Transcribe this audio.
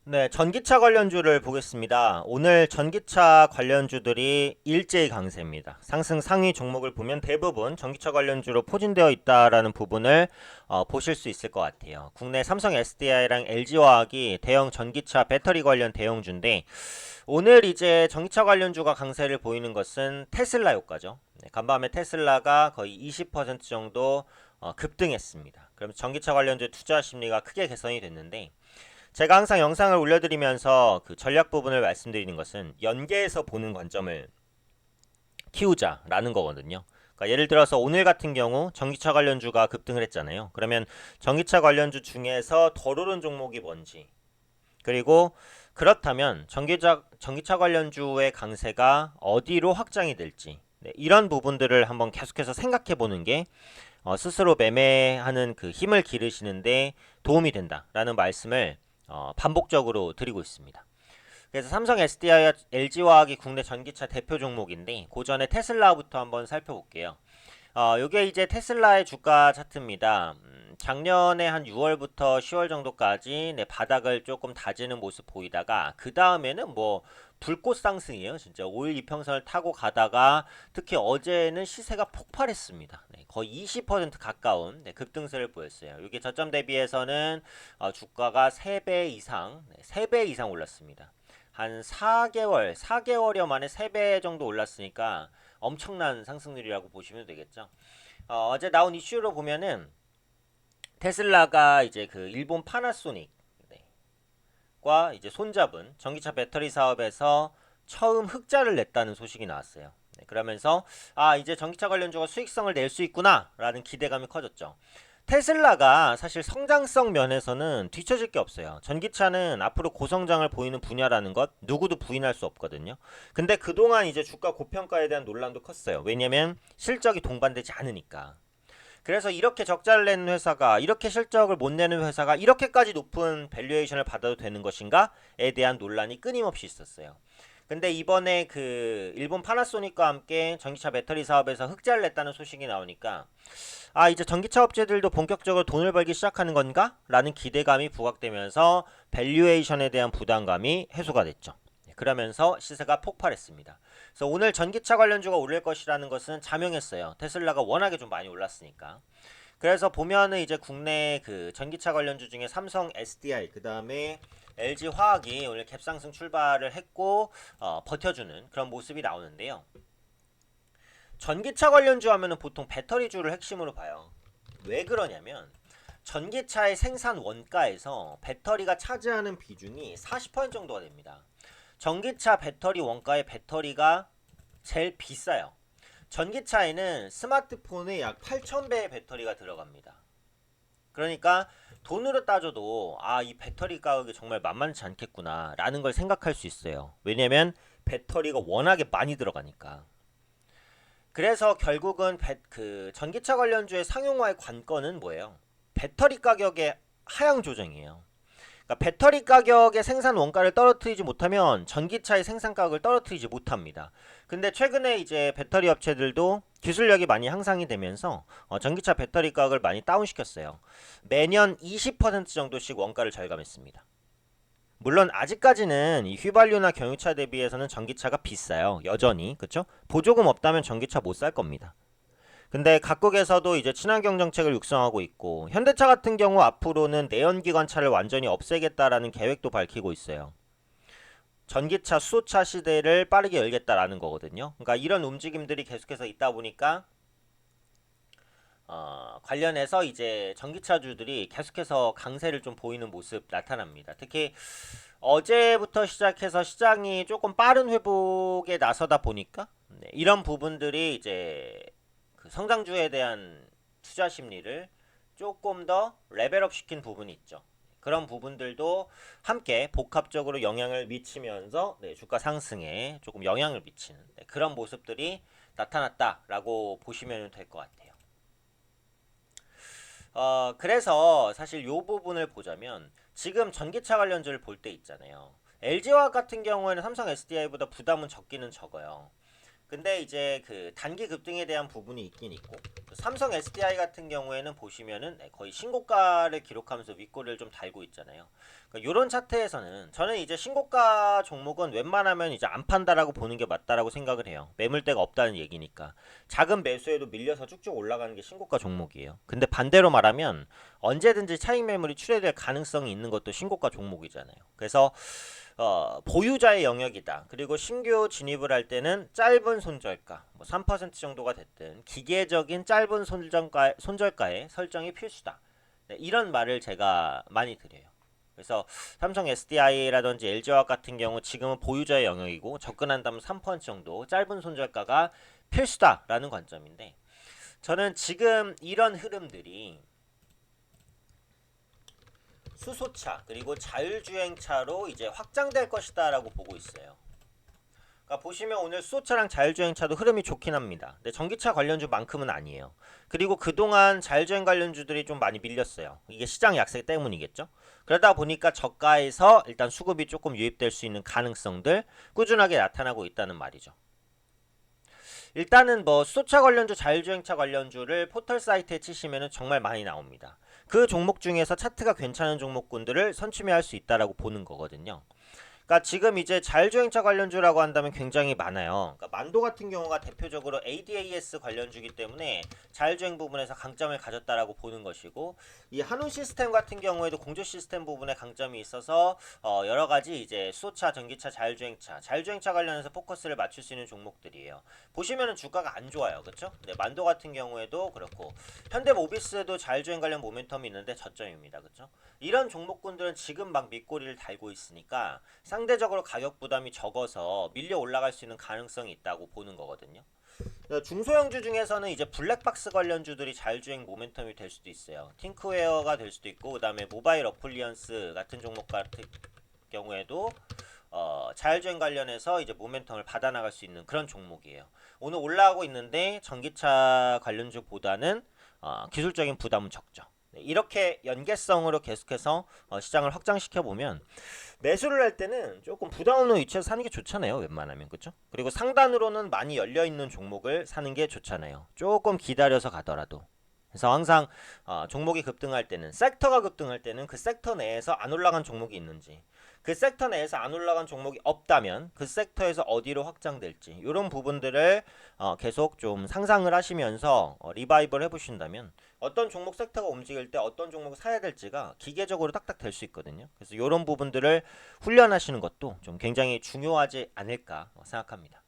네, 전기차 관련주를 보겠습니다. 오늘 전기차 관련주들이 일제히 강세입니다. 상승 상위 종목을 보면 대부분 전기차 관련주로 포진되어 있다라는 부분을 보실 수 있을 것 같아요. 국내 삼성 SDI랑 LG화학이 대형 전기차 배터리 관련 대형주인데 오늘 이제 전기차 관련주가 강세를 보이는 것은 테슬라 효과죠. 네, 간밤에 테슬라가 거의 20% 정도 급등했습니다. 그럼 전기차 관련주 투자 심리가 크게 개선이 됐는데 제가 항상 영상을 올려드리면서 그 전략 부분을 말씀드리는 것은 연계해서 보는 관점을 키우자라는 거거든요. 그러니까 예를 들어서 오늘 같은 경우 전기차 관련주가 급등을 했잖아요. 그러면 전기차 관련주 중에서 덜 오른 종목이 뭔지, 그리고 그렇다면 전기차 관련주의 강세가 어디로 확장이 될지, 네, 이런 부분들을 한번 계속해서 생각해 보는 게 스스로 매매하는 그 힘을 기르시는데 도움이 된다라는 말씀을 반복적으로 드리고 있습니다. 그래서 삼성 SDI와 LG화학이 국내 전기차 대표 종목인데 그 전에 테슬라부터 한번 살펴볼게요. 요게 이제 테슬라의 주가 차트입니다. 작년에 한 6월부터 10월 정도까지 네, 바닥을 조금 다지는 모습 보이다가 그 다음에는 뭐 불꽃 상승이에요. 진짜 5일 이평선을 타고 가다가 특히 어제는 시세가 폭발했습니다. 네, 거의 20% 가까운 네, 급등세를 보였어요. 이게 저점 대비해서는 주가가 3배 이상, 네, 3배 이상 올랐습니다. 한 4개월여 만에 3배 정도 올랐으니까 엄청난 상승률이라고 보시면 되겠죠. 어제 나온 이슈로 보면은 테슬라가 이제 그 일본 파나소닉과 이제 손잡은 전기차 배터리 사업에서 처음 흑자를 냈다는 소식이 나왔어요. 네, 그러면서 이제 전기차 관련주가 수익성을 낼 수 있구나라는 기대감이 커졌죠. 테슬라가 사실 성장성 면에서는 뒤처질 게 없어요. 전기차는 앞으로 고성장을 보이는 분야라는 것 누구도 부인할 수 없거든요. 근데 그동안 이제 주가 고평가에 대한 논란도 컸어요. 왜냐면 실적이 동반되지 않으니까. 그래서 이렇게 적자를 내는 회사가 이렇게 실적을 못 내는 회사가 이렇게까지 높은 밸류에이션을 받아도 되는 것인가에 대한 논란이 끊임없이 있었어요. 근데 이번에 그 일본 파나소닉과 함께 전기차 배터리 사업에서 흑자를 냈다는 소식이 나오니까 이제 전기차 업체들도 본격적으로 돈을 벌기 시작하는 건가? 라는 기대감이 부각되면서 밸류에이션에 대한 부담감이 해소가 됐죠. 그러면서 시세가 폭발했습니다. 그래서 오늘 전기차 관련주가 오를 것이라는 것은 자명했어요. 테슬라가 워낙에 좀 많이 올랐으니까. 그래서 보면은 이제 국내 그 전기차 관련주 중에 삼성 SDI 그 다음에 LG 화학이 오늘 갭상승 출발을 했고 버텨주는 그런 모습이 나오는데요. 전기차 관련주 하면은 보통 배터리주를 핵심으로 봐요. 왜 그러냐면 전기차의 생산 원가에서 배터리가 차지하는 비중이 40% 정도가 됩니다. 전기차 배터리 원가의 배터리가 제일 비싸요. 전기차에는 스마트폰의 약 8,000배의 배터리가 들어갑니다. 그러니까 돈으로 따져도 이 배터리 가격이 정말 만만치 않겠구나 라는 걸 생각할 수 있어요. 왜냐면 배터리가 워낙에 많이 들어가니까. 그래서 결국은 그 전기차 관련주의 상용화의 관건은 뭐예요? 배터리 가격의 하향 조정이에요. 그러니까 배터리 가격의 생산 원가를 떨어뜨리지 못하면 전기차의 생산 가격을 떨어뜨리지 못합니다. 근데 최근에 이제 배터리 업체들도 기술력이 많이 향상이 되면서 전기차 배터리 가격을 많이 다운시켰어요. 매년 20% 정도씩 원가를 절감했습니다. 물론 아직까지는 이 휘발유나 경유차 대비해서는 전기차가 비싸요. 여전히. 그쵸? 보조금 없다면 전기차 못 살 겁니다. 근데 각국에서도 이제 친환경 정책을 육성하고 있고 현대차 같은 경우 앞으로는 내연기관차를 완전히 없애겠다라는 계획도 밝히고 있어요. 전기차, 수소차 시대를 빠르게 열겠다라는 거거든요. 그러니까 이런 움직임들이 계속해서 있다 보니까 관련해서 이제 전기차주들이 계속해서 강세를 좀 보이는 모습 나타납니다. 특히 어제부터 시작해서 시장이 조금 빠른 회복에 나서다 보니까 네, 이런 부분들이 이제 그 성장주에 대한 투자 심리를 조금 더 레벨업 시킨 부분이 있죠. 그런 부분들도 함께 복합적으로 영향을 미치면서 네, 주가 상승에 조금 영향을 미치는 네, 그런 모습들이 나타났다라고 보시면 될 것 같아요. 그래서 사실 요 부분을 보자면 지금 전기차 관련주를 볼 때 있잖아요. LG화학 같은 경우에는 삼성 SDI보다 부담은 적기는 적어요. 근데 이제 그 단기 급등에 대한 부분이 있긴 있고, 삼성 SDI 같은 경우에는 보시면은 거의 신고가를 기록하면서 윗꼬리를 좀 달고 있잖아요. 그러니까 이런 차트에서는 저는 이제 신고가 종목은 웬만하면 이제 안 판다라고 보는 게 맞다라고 생각을 해요. 매물대가 없다는 얘기니까. 작은 매수에도 밀려서 쭉쭉 올라가는 게 신고가 종목이에요. 근데 반대로 말하면 언제든지 차익 매물이 출회될 가능성이 있는 것도 신고가 종목이잖아요. 그래서 보유자의 영역이다. 그리고 신규 진입을 할 때는 짧은 손절가, 뭐 3% 정도가 됐든 기계적인 짧은 손절가의 설정이 필수다. 네, 이런 말을 제가 많이 드려요. 그래서 삼성 SDI라든지 LG화학 같은 경우 지금은 보유자의 영역이고 접근한다면 3% 정도 짧은 손절가가 필수다라는 관점인데, 저는 지금 이런 흐름들이 수소차 그리고 자율주행차로 이제 확장될 것이다라고 보고 있어요. 그러니까 보시면 오늘 수소차랑 자율주행차도 흐름이 좋긴 합니다. 근데 전기차 관련주만큼은 아니에요. 그리고 그동안 자율주행 관련주들이 좀 많이 밀렸어요. 이게 시장 약세 때문이겠죠. 그러다 보니까 저가에서 일단 수급이 조금 유입될 수 있는 가능성들 꾸준하게 나타나고 있다는 말이죠. 일단은 뭐 수소차 관련주, 자율주행차 관련주를 포털 사이트에 치시면 정말 많이 나옵니다. 그 종목 중에서 차트가 괜찮은 종목군들을 선취매할 수 있다라고 보는 거거든요. 그러니까 지금 이제 자율주행차 관련주라고 한다면 굉장히 많아요. 그러니까 만도 같은 경우가 대표적으로 ADAS 관련주기 때문에 자율주행 부분에서 강점을 가졌다라고 보는 것이고, 이 한운 시스템 같은 경우에도 공조 시스템 부분에 강점이 있어서 여러 가지 이제 수소차, 전기차, 자율주행차 관련해서 포커스를 맞출 수 있는 종목들이에요. 보시면은 주가가 안 좋아요, 그렇죠? 네, 만도 같은 경우에도 그렇고 현대모비스도 자율주행 관련 모멘텀이 있는데 저점입니다, 그렇죠? 이런 종목군들은 지금 막 밑꼬리를 달고 있으니까 상대적으로 가격 부담이 적어서 밀려 올라갈 수 있는 가능성이 있다고 보는 거거든요. 중소형주 중에서는 이제 블랙박스 관련주들이 자율주행 모멘텀이 될 수도 있어요. 팅크웨어가 될 수도 있고, 그다음에 모바일 어플리언스 같은 종목 같은 경우에도 자율주행 관련해서 이제 모멘텀을 받아나갈 수 있는 그런 종목이에요. 오늘 올라가고 있는데 전기차 관련주보다는 기술적인 부담은 적죠. 네, 이렇게 연계성으로 계속해서 시장을 확장시켜 보면 매수를 할 때는 조금 부담 없는 위치에서 사는 게 좋잖아요. 웬만하면 그렇죠? 그리고 상단으로는 많이 열려 있는 종목을 사는 게 좋잖아요. 조금 기다려서 가더라도. 그래서 항상 종목이 급등할 때는, 섹터가 급등할 때는 그 섹터 내에서 안 올라간 종목이 있는지, 그 섹터 내에서 안 올라간 종목이 없다면 그 섹터에서 어디로 확장될지, 이런 부분들을 계속 좀 상상을 하시면서 리바이벌 해보신다면 어떤 종목 섹터가 움직일 때 어떤 종목을 사야 될지가 기계적으로 딱딱 될 수 있거든요. 그래서 이런 부분들을 훈련하시는 것도 좀 굉장히 중요하지 않을까 생각합니다.